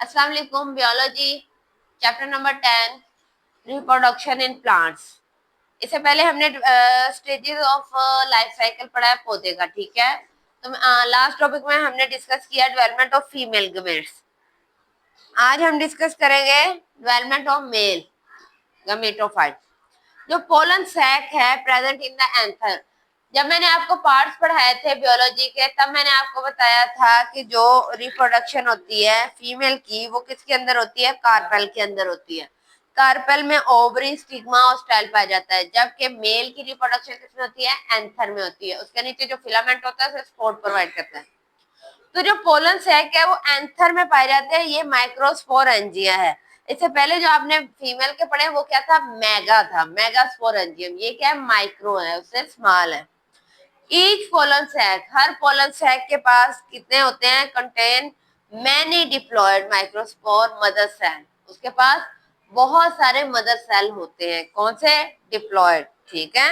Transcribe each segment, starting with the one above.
अस्सलाम वालेकुम। Biology chapter number 10 reproduction in plants. इससे पहले हमने स्टेजेस ऑफ लाइफ साइकिल पढ़ा है पौधे का, ठीक है। तो लास्ट टॉपिक में हमने डिस्कस किया डेवलपमेंट ऑफ फीमेल गमेट्स। आज हम डिस्कस करेंगे डेवलपमेंट ऑफ मेल गमेटोफाइट। जो पोलन सैक है प्रेजेंट इन द एंथर। जब मैंने आपको पार्ट्स पढ़ाए थे बियोलॉजी के, तब मैंने आपको बताया था कि जो रिप्रोडक्शन होती है फीमेल की, वो किसके अंदर होती है? कार्पेल के अंदर होती है। कार्पेल में ओवरी, स्टिग्मा और स्टाइल पाया जाता है, जबकि मेल की रिप्रोडक्शन किसमें होती है? एंथर में होती है। उसके नीचे जो फिलामेंट होता है स्पोर्ट प्रोवाइड करता है। तो जो पोलन सैक है वो एंथर में पाए जाते हैं। ये माइक्रोस्पोर एंजिया है। इससे पहले जो आपने फीमेल के पढ़े वो क्या था? मेगा था, मेगास्पोर एंजियम। ये क्या है? माइक्रो है, उससे स्मॉल है। ईच पोलन सैक, हर पोलन सैक के पास कितने होते हैं? Contain many diploid microspore mother cell. उसके पास बहुत सारे मदर सेल होते हैं। कौन से? डिप्लॉयड, ठीक है।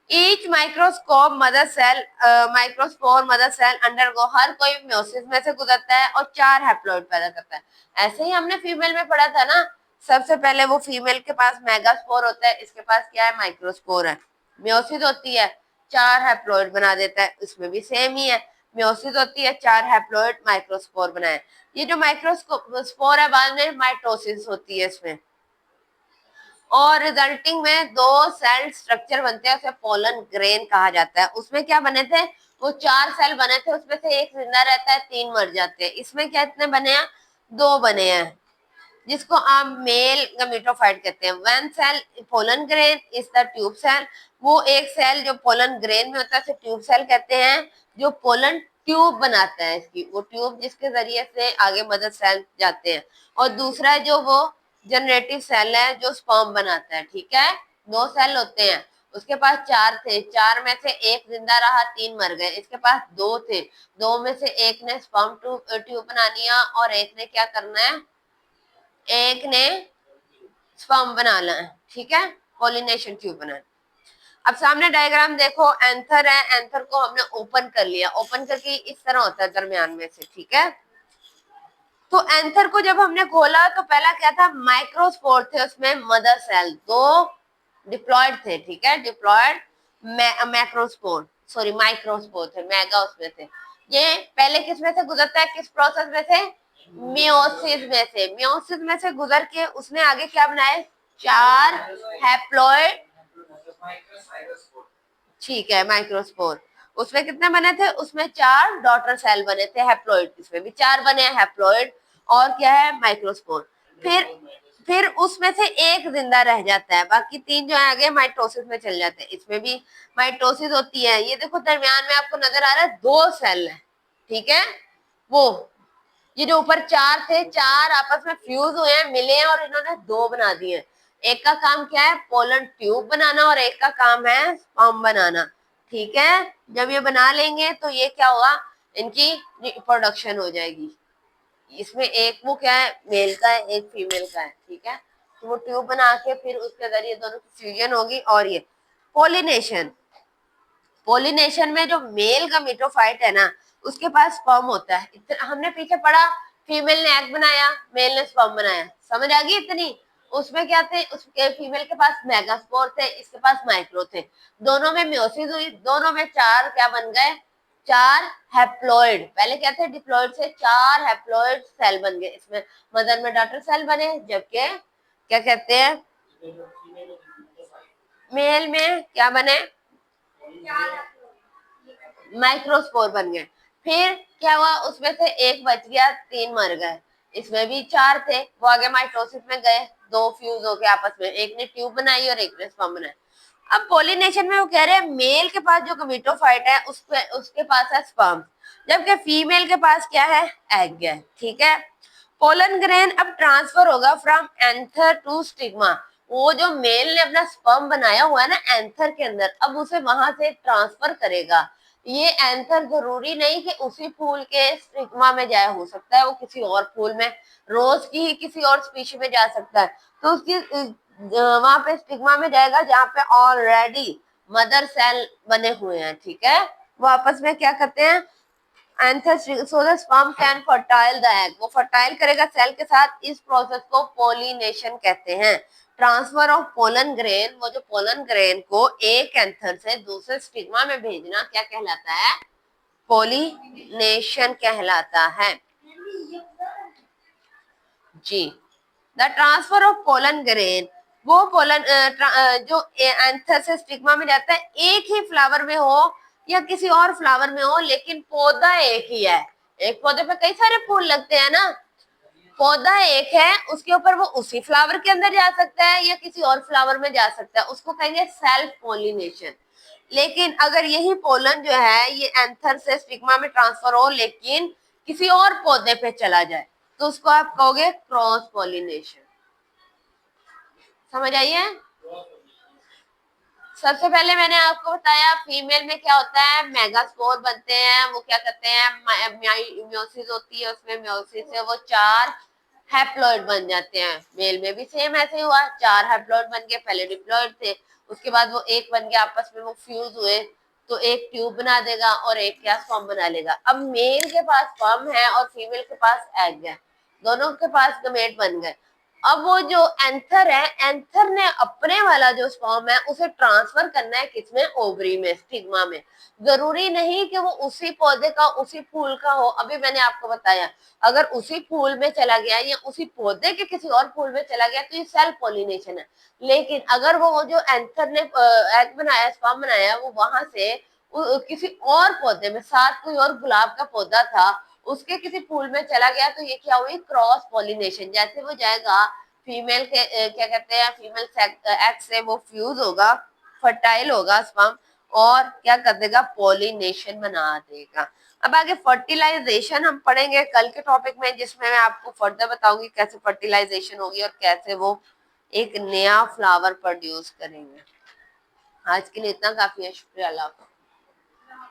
Each microscope mother cell microspore mother cell undergo, हर कोई म्योसिस में से गुजरता है और 4 हैप्लॉइड पैदा करता है। ऐसे ही हमने फीमेल में पढ़ा था ना। सबसे पहले वो फीमेल के पास मेगास्पोर होता है, इसके पास क्या है? माइक्रोस्पोर है। म्योसिस होती है, 4 हैप्लॉइड बना देता है। इसमें भी सेम ही है, म्योसिस होती है, 4 हैप्लॉइड माइक्रोस्पोर बनाए। ये जो माइक्रोस्पोर है बाद में माइटोसिस होती है इसमें, और रिजल्टिंग में 2 सेल स्ट्रक्चर बनते हैं, उसे पोलन ग्रेन कहा जाता है। उसमें क्या बने थे? वो 4 सेल बने थे, उसमें से एक जिंदा रहता है, 3 मर जाते हैं। इसमें क्या इतने बने हैं? 2 बने हैं, जिसको आप मेल गमेटोफाइट कहते हैं। One cell pollen grain is the tube cell. वो एक सेल जो पोलन ग्रेन में होता है उसे ट्यूब सेल कहते हैं, जो पोलन ट्यूब बनाता है इसकी, वो ट्यूब जिसके जरिए से आगे मदर सेल जाते हैं। और दूसरा जो वो जनरेटिव सेल है जो स्पर्म बनाता है, ठीक है। 2 सेल होते हैं, उसके पास 4 थे, 4 में से एक जिंदा रहा, 3 मर गए। इसके पास 2 थे, 2 में से एक ने स्पर्म ट्यूब बनानी है और एक ने क्या करना है? एक ने स्पर्म बनाना है, ठीक है, पॉलिनेशन ट्यूब बनाना। अब सामने डायग्राम देखो, एंथर है, एंथर को हमने ओपन कर लिया। ओपन करके इस तरह होता है दरमियान में से, ठीक है। तो एंथर को जब हमने खोला तो पहला क्या था? माइक्रोस्पोर थे, उसमें मदर सेल 2 डिप्लॉयड थे, ठीक है। डिप्लॉयड मैक्रोस्पोर, सॉरी माइक्रोस्पोर थे, मेगा उसमें थे। ये पहले किस में से गुजरता है? किस प्रोसेस में से? मियोसिस में से। मियोसिस में से गुजर के उसने आगे क्या बनाए? 4 हैप्लॉइड, ठीक है, माइक्रोस्पोर। उसमें कितने बने थे? उसमें 4 डॉटर सेल बने थे हैप्लॉइड। इसमें भी 4 बने हैं हैप्लॉइड, और क्या है? माइक्रोस्पोर। फिर उसमें से एक जिंदा रह जाता है, बाकी 3 जो है आगे माइटोसिस में चल जाते हैं। इसमें भी माइटोसिस होती है। ये देखो दरमियान में आपको नजर आ रहा है 2 सेल है, ठीक है। वो ये जो ऊपर 4 थे, 4 आपस में फ्यूज हुए हैं, मिले हैं और इन्होंने 2 बना दिए। एक का काम क्या है? पोलन ट्यूब बनाना, और एक का काम है स्पर्म बनाना, ठीक है। जब ये बना लेंगे तो ये क्या होगा? इनकी रिप्रोडक्शन हो जाएगी। इसमें एक वो क्या है? मेल का है, एक फीमेल का है, ठीक है। तो वो ट्यूब बना के फिर उसके जरिए दोनों की फ्यूजन होगी। और ये पोलिनेशन, पोलिनेशन में जो मेल का मीटोफाइट है ना, उसके पास स्पर्म होता है। हमने पीछे पढ़ा, फीमेल ने एग बनाया, मेल ने स्पर्म बनाया, समझ आ गई इतनी? उसमें क्या थे? उसके फीमेल के पास मेगास्पोर थे, इसके पास माइक्रो थे। दोनों में म्योसिस हुई, दोनों में 4 क्या बन गए? 4 हैप्लॉइड। पहले क्या थे? डिप्लॉइड से 4 हैप्लॉइड सेल बन गए। इसमें मदर में डॉटर सेल बने, जबकि क्या कहते हैं? मेल में क्या बने? माइक्रोस्पोर बन गए। फिर क्या हुआ? उसमें से एक बच गया, 3 मर गए। इसमें भी 4 थे, वो आगे माइटोसिस में गए, 2 फ्यूज हो गए आपस में, एक ने ट्यूब बनाई और एक ने स्पर्म बनाया। अब पोलिनेशन में वो कह रहे हैं मेल के पास जो गमीटोफाइट है उसके पास है स्पर्म, जबकि फीमेल के पास क्या है? एग है, ठीक है। पोलन ग्रेन अब ट्रांसफर होगा फ्रॉम एंथर टू स्टिग्मा। वो जो मेल ने अपना स्पर्म बनाया हुआ है ना एंथर के अंदर, अब उसे वहां से ट्रांसफर करेगा। ये एंथर जरूरी नहीं कि उसी फूल के स्टिग्मा में जाए, हो सकता है वो किसी और फूल में, रोज की ही किसी और स्पीशी में जा सकता है। तो उसकी वहां पे स्टिग्मा में जाएगा जहाँ पे ऑलरेडी मदर सेल बने हुए हैं, ठीक है। वो आपस में क्या करते हैं? Anther so the sperm can fertile the egg, वो फर्टाइल करेगा सेल के साथ, इस प्रोसेस को पोलिनेशन कहते हैं। ट्रांसफर ऑफ पोलन ग्रेन, वो जो पोलन ग्रेन को एक एंथर से दूसरे स्टिग्मा में भेजना क्या कहलाता है? पोलिनेशन कहलाता है जी। The transfer of pollen grain, वो पोलन जो एंथर से स्टिग्मा में जाता है, एक ही फ्लावर में हो या किसी और फ्लावर में हो, लेकिन पौधा एक ही है। एक पौधे पे कई सारे फूल लगते हैं ना, पौधा एक है, उसके ऊपर वो उसी फ्लावर के अंदर जा सकता है या किसी और फ्लावर में जा सकता है, उसको कहेंगे सेल्फ पोलिनेशन। लेकिन अगर यही पोलन जो है ये एंथर से स्टिग्मा में ट्रांसफर हो लेकिन किसी और पौधे पे चला जाए, तो उसको आप कहोगे क्रॉस पोलिनेशन। समझ आई है? सबसे पहले मैंने आपको बताया फीमेल में क्या होता है, मेगास्पोर बनते हैं, वो क्या करते हैं, म्योसिस होती है, उसमें म्योसिस से वो 4 हैप्लॉइड बन जाते हैं। मेल में भी सेम ऐसे हुआ, 4 हैप्लॉइड बन के, पहले डिप्लॉइड थे, उसके बाद वो एक बन के आपस में वो फ्यूज हुए तो एक ट्यूब बना देगा और एक क्या स्पर्म बना लेगा। अब मेल के पास स्पर्म है और फीमेल के पास एग है, दोनों के पास गमेट बन गए। अब वो जो एंथर है, एंथर ने अपने वाला जो स्पर्म है उसे ट्रांसफर करना है किसमें? ओवरी में, स्टिग्मा में। जरूरी नहीं कि वो उसी पौधे का उसी फूल का हो, अभी मैंने आपको बताया अगर उसी फूल में चला गया या उसी पौधे के किसी और फूल में चला गया तो ये सेल्फ पोलिनेशन है। लेकिन अगर वो जो एंथर ने एग बनाया, स्पर्म बनाया, वो वहां से किसी और पौधे में, साथ कोई और गुलाब का पौधा था, उसके किसी फूल में चला गया, तो ये क्या हुई? Cross pollination. जैसे वो जाएगा फीमेल के क्या कहते हैं, फीमेल एग से वो फ्यूज होगा, फर्टाइल होगा स्पर्म, और क्या कर देगा? पोलिनेशन बना देगा। अब आगे फर्टिलाइजेशन हम पढ़ेंगे कल के टॉपिक में, जिसमें मैं आपको फर्दर बताऊंगी कैसे फर्टिलाइजेशन होगी और कैसे वो एक नया फ्लावर प्रोड्यूस करेंगे। आज के लिए इतना काफी है, शुक्रिया, अल्लाह हाफ़िज़।